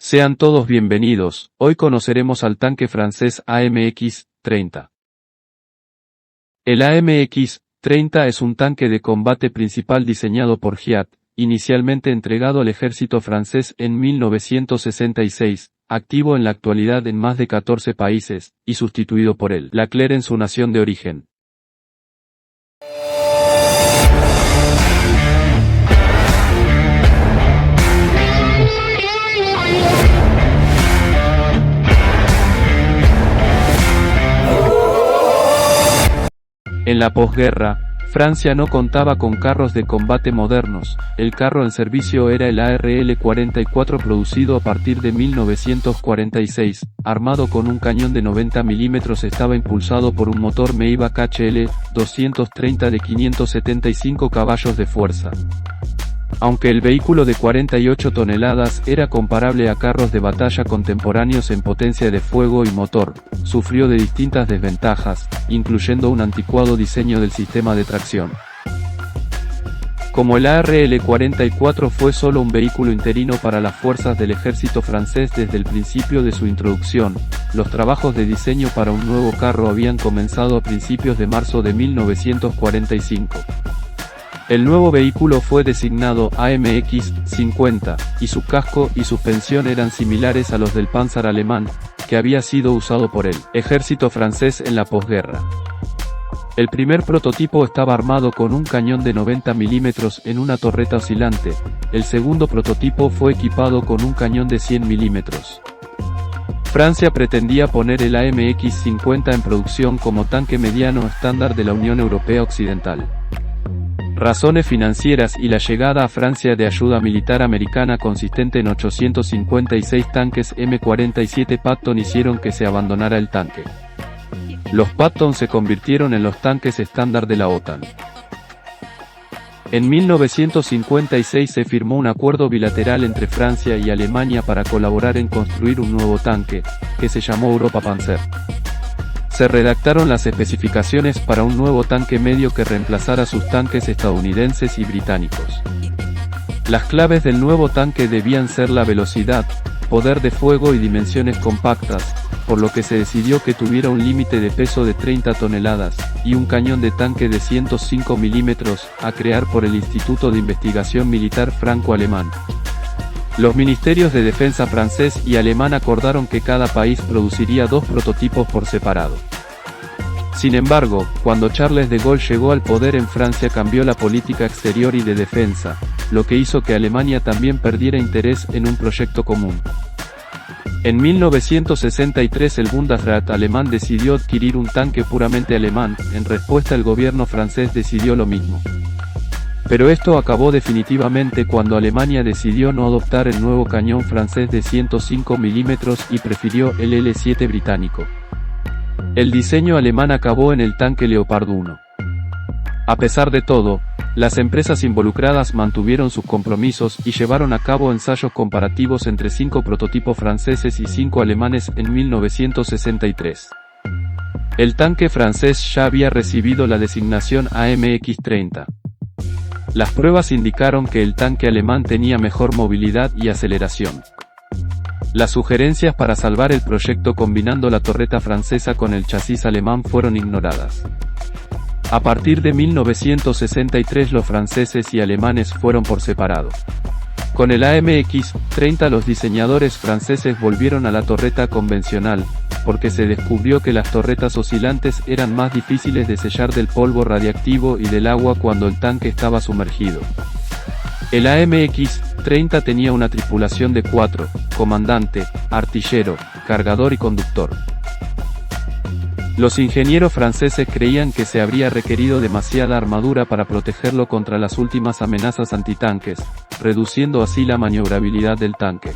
Sean todos bienvenidos, hoy conoceremos al tanque francés AMX-30. El AMX-30 es un tanque de combate principal diseñado por Fiat, inicialmente entregado al ejército francés en 1966, activo en la actualidad en más de 14 países, y sustituido por el Leclerc en su nación de origen. En la posguerra, Francia no contaba con carros de combate modernos. El carro en servicio era el ARL-44 producido a partir de 1946, armado con un cañón de 90 mm, estaba impulsado por un motor Maybach HL-230 de 575 caballos de fuerza. Aunque el vehículo de 48 toneladas era comparable a carros de batalla contemporáneos en potencia de fuego y motor, sufrió de distintas desventajas, incluyendo un anticuado diseño del sistema de tracción. Como el ARL-44 fue solo un vehículo interino para las fuerzas del ejército francés desde el principio de su introducción, los trabajos de diseño para un nuevo carro habían comenzado a principios de marzo de 1945. El nuevo vehículo fue designado AMX-50, y su casco y suspensión eran similares a los del Panzer alemán, que había sido usado por el ejército francés en la posguerra. El primer prototipo estaba armado con un cañón de 90 mm en una torreta oscilante, el segundo prototipo fue equipado con un cañón de 100 mm. Francia pretendía poner el AMX-50 en producción como tanque mediano estándar de la Unión Europea Occidental. Razones financieras y la llegada a Francia de ayuda militar americana consistente en 856 tanques M47 Patton hicieron que se abandonara el tanque. Los Patton se convirtieron en los tanques estándar de la OTAN. En 1956 se firmó un acuerdo bilateral entre Francia y Alemania para colaborar en construir un nuevo tanque, que se llamó Europa Panzer. Se redactaron las especificaciones para un nuevo tanque medio que reemplazara sus tanques estadounidenses y británicos. Las claves del nuevo tanque debían ser la velocidad, poder de fuego y dimensiones compactas, por lo que se decidió que tuviera un límite de peso de 30 toneladas, y un cañón de tanque de 105 mm, a crear por el Instituto de Investigación Militar Franco-Alemán. Los ministerios de defensa francés y alemán acordaron que cada país produciría dos prototipos por separado. Sin embargo, cuando Charles de Gaulle llegó al poder en Francia cambió la política exterior y de defensa, lo que hizo que Alemania también perdiera interés en un proyecto común. En 1963 el Bundesrat alemán decidió adquirir un tanque puramente alemán, en respuesta el gobierno francés decidió lo mismo. Pero esto acabó definitivamente cuando Alemania decidió no adoptar el nuevo cañón francés de 105 mm y prefirió el L7 británico. El diseño alemán acabó en el tanque Leopard 1. A pesar de todo, las empresas involucradas mantuvieron sus compromisos y llevaron a cabo ensayos comparativos entre 5 prototipos franceses y 5 alemanes en 1963. El tanque francés ya había recibido la designación AMX-30. Las pruebas indicaron que el tanque alemán tenía mejor movilidad y aceleración. Las sugerencias para salvar el proyecto combinando la torreta francesa con el chasis alemán fueron ignoradas. A partir de 1963 los franceses y alemanes fueron por separado. Con el AMX-30 los diseñadores franceses volvieron a la torreta convencional, porque se descubrió que las torretas oscilantes eran más difíciles de sellar del polvo radiactivo y del agua cuando el tanque estaba sumergido. El AMX-30 tenía una tripulación de 4, comandante, artillero, cargador y conductor. Los ingenieros franceses creían que se habría requerido demasiada armadura para protegerlo contra las últimas amenazas antitanques, reduciendo así la maniobrabilidad del tanque.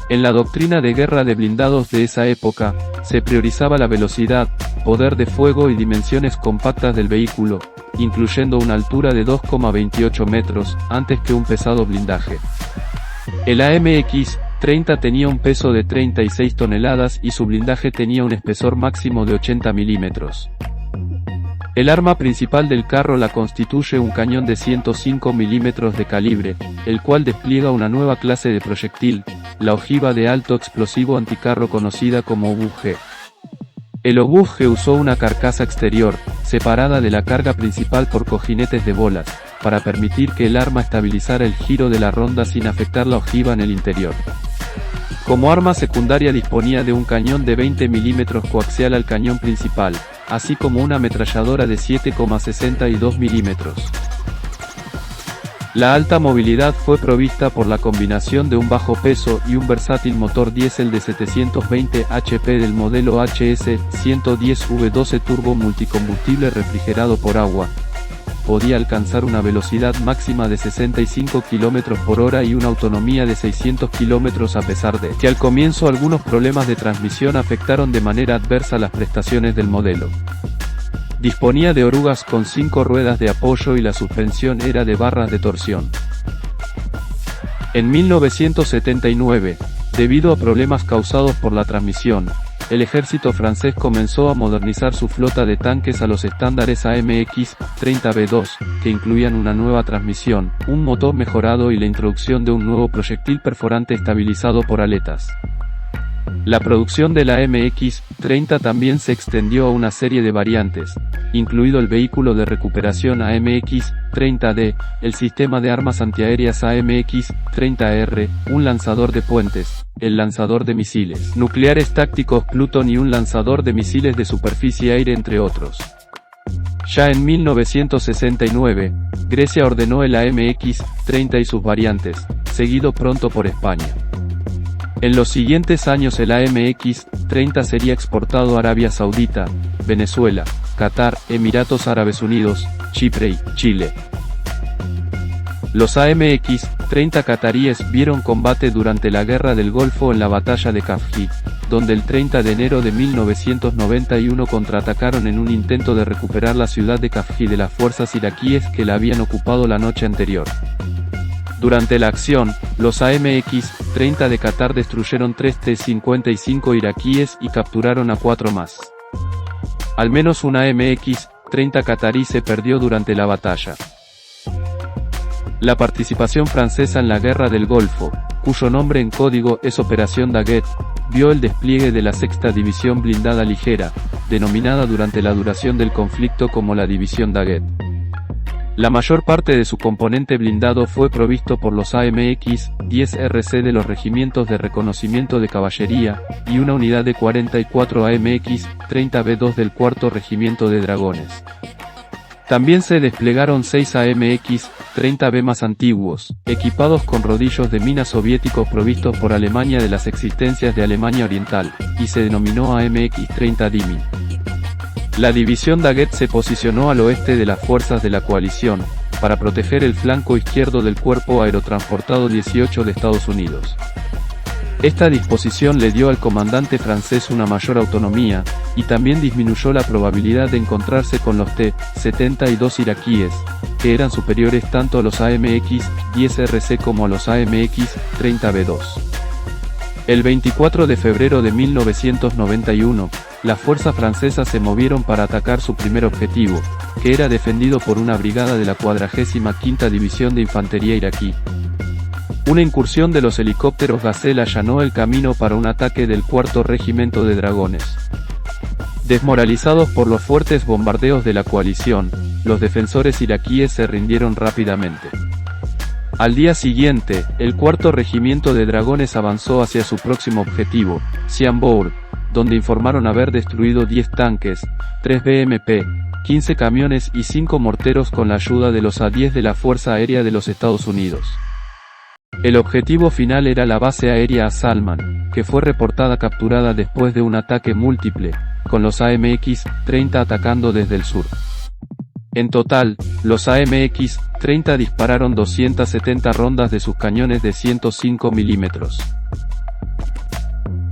En la doctrina de guerra de blindados de esa época, se priorizaba la velocidad, poder de fuego y dimensiones compactas del vehículo, incluyendo una altura de 2,28 metros, antes que un pesado blindaje. El AMX-30 tenía un peso de 36 toneladas y su blindaje tenía un espesor máximo de 80 milímetros. El arma principal del carro la constituye un cañón de 105 mm de calibre, el cual despliega una nueva clase de proyectil, la ojiva de alto explosivo anticarro conocida como obús-G. El obús-G usó una carcasa exterior, separada de la carga principal por cojinetes de bolas, para permitir que el arma estabilizara el giro de la ronda sin afectar la ojiva en el interior. Como arma secundaria disponía de un cañón de 20 mm coaxial al cañón principal, así como una ametralladora de 7,62 mm. La alta movilidad fue provista por la combinación de un bajo peso y un versátil motor diésel de 720 HP del modelo HS-110V12 turbo multicombustible refrigerado por agua. Podía alcanzar una velocidad máxima de 65 km por hora y una autonomía de 600 km a pesar de que al comienzo algunos problemas de transmisión afectaron de manera adversa las prestaciones del modelo. Disponía de orugas con 5 ruedas de apoyo y la suspensión era de barras de torsión. En 1979, debido a problemas causados por la transmisión, el ejército francés comenzó a modernizar su flota de tanques a los estándares AMX-30B2, que incluían una nueva transmisión, un motor mejorado y la introducción de un nuevo proyectil perforante estabilizado por aletas. La producción de la AMX-30 también se extendió a una serie de variantes, incluido el vehículo de recuperación AMX-30D, el sistema de armas antiaéreas AMX-30R, un lanzador de puentes, el lanzador de misiles nucleares tácticos Pluton y un lanzador de misiles de superficie-aire entre otros. Ya en 1969, Grecia ordenó el AMX-30 y sus variantes, seguido pronto por España. En los siguientes años el AMX-30 sería exportado a Arabia Saudita, Venezuela, Qatar, Emiratos Árabes Unidos, Chipre y Chile. Los AMX-30 cataríes vieron combate durante la Guerra del Golfo en la batalla de Khafji, donde el 30 de enero de 1991 contraatacaron en un intento de recuperar la ciudad de Khafji de las fuerzas iraquíes que la habían ocupado la noche anterior. Durante la acción, los AMX-30 de Qatar destruyeron 3 T-55 iraquíes y capturaron a 4 más. Al menos un AMX-30 catarí se perdió durante la batalla. La participación francesa en la Guerra del Golfo, cuyo nombre en código es Operación Daguet, vio el despliegue de la 6ª División Blindada Ligera, denominada durante la duración del conflicto como la División Daguet. La mayor parte de su componente blindado fue provisto por los AMX-10RC de los regimientos de reconocimiento de caballería, y una unidad de 44 AMX-30B2 del 4º Regimiento de Dragones. También se desplegaron 6 AMX-30B más antiguos, equipados con rodillos de minas soviéticos provistos por Alemania de las existencias de Alemania Oriental, y se denominó AMX-30 Dimi. La división Daguet se posicionó al oeste de las fuerzas de la coalición, para proteger el flanco izquierdo del Cuerpo Aerotransportado 18 de Estados Unidos. Esta disposición le dio al comandante francés una mayor autonomía, y también disminuyó la probabilidad de encontrarse con los T-72 iraquíes, que eran superiores tanto a los AMX-10RC como a los AMX-30B2. El 24 de febrero de 1991, las fuerzas francesas se movieron para atacar su primer objetivo, que era defendido por una brigada de la 45ª División de Infantería iraquí. Una incursión de los helicópteros Gazelle allanó el camino para un ataque del 4º Regimiento de Dragones. Desmoralizados por los fuertes bombardeos de la coalición, los defensores iraquíes se rindieron rápidamente. Al día siguiente, el 4º Regimiento de Dragones avanzó hacia su próximo objetivo, Cianbour, donde informaron haber destruido 10 tanques, 3 BMP, 15 camiones y 5 morteros con la ayuda de los A-10 de la Fuerza Aérea de los Estados Unidos. El objetivo final era la base aérea Salman, que fue reportada capturada después de un ataque múltiple, con los AMX-30 atacando desde el sur. En total, los AMX-30 dispararon 270 rondas de sus cañones de 105 mm.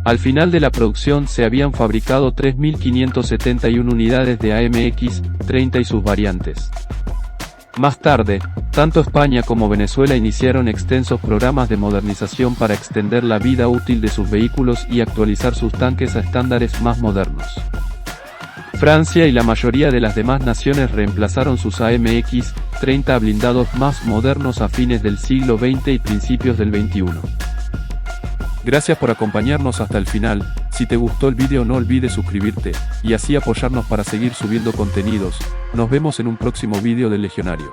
Al final de la producción se habían fabricado 3.571 unidades de AMX-30 y sus variantes. Más tarde, tanto España como Venezuela iniciaron extensos programas de modernización para extender la vida útil de sus vehículos y actualizar sus tanques a estándares más modernos. Francia y la mayoría de las demás naciones reemplazaron sus AMX-30 blindados más modernos a fines del siglo XX y principios del XXI. Gracias por acompañarnos hasta el final. Si te gustó el video no olvides suscribirte, y así apoyarnos para seguir subiendo contenidos. Nos vemos en un próximo video del Legionario.